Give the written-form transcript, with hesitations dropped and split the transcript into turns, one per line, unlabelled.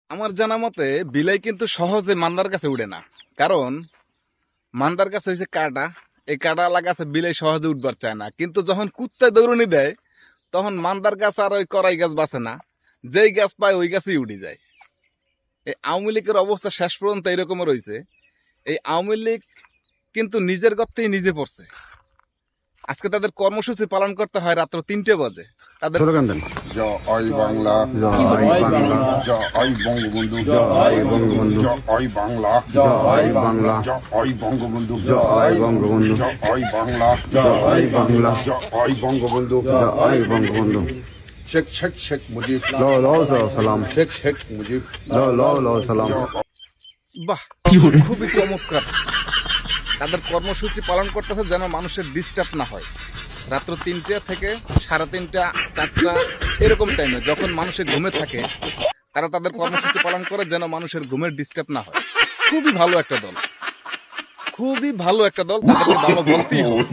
আমার জানা মতে বিলাই কিন্তু সহজে মান্দার কাছে উড়ে না, কারণ মান্দার কাছে হয়েছে কাটা। এই কাটা লাগাছে বিলাই সহজে উঠবার চায় না, কিন্তু যখন কুত্তায় দৌড়নি দেয় তখন মান্দার গাছ আর ওই করাই গাছ বাঁচে না, যেই গাছ পায় ওই গাছেই উঠে যায়। এই আওয়ামী লীগের অবস্থা শেষ পর্যন্ত এইরকম রয়েছে। এই আওয়ামী লীগ কিন্তু নিজের গর্তেই নিজে পড়ছে। আজকে তাদের কর্মসূচি পালন করতে হয় রাত্র 3টে বাজে। তাদের
জয় বাংলা, জয় বাংলা, জয় বঙ্গবন্ধু, জয় বঙ্গবন্ধু, জয় বাংলা, জয় বাংলা, জয় বঙ্গবন্ধু, জয় বঙ্গবন্ধু, জয় বাংলা, জয় বাংলা, জয় বঙ্গবন্ধু, জয় বঙ্গবন্ধু। শেখ শেখ শেখ মুজিব, সালাম, শেখ শেখ মুজিব, সালাম।
বাহ, খুবই চমৎকার। তাদের কর্মসূচি পালন করতেছে যেন মানুষের ডিস্টার্ব না হয়। রাত্র 3টে থেকে 3:30, 4টা এরকম টাইমে যখন মানুষের ঘুমে থাকে, তারা তাদের কর্মসূচি পালন করে যেন মানুষের ঘুমের ডিস্টার্ব না হয়। খুবই ভালো একটা দল, খুবই ভালো একটা দল, তাদেরকে ভালো বলতেই হবে।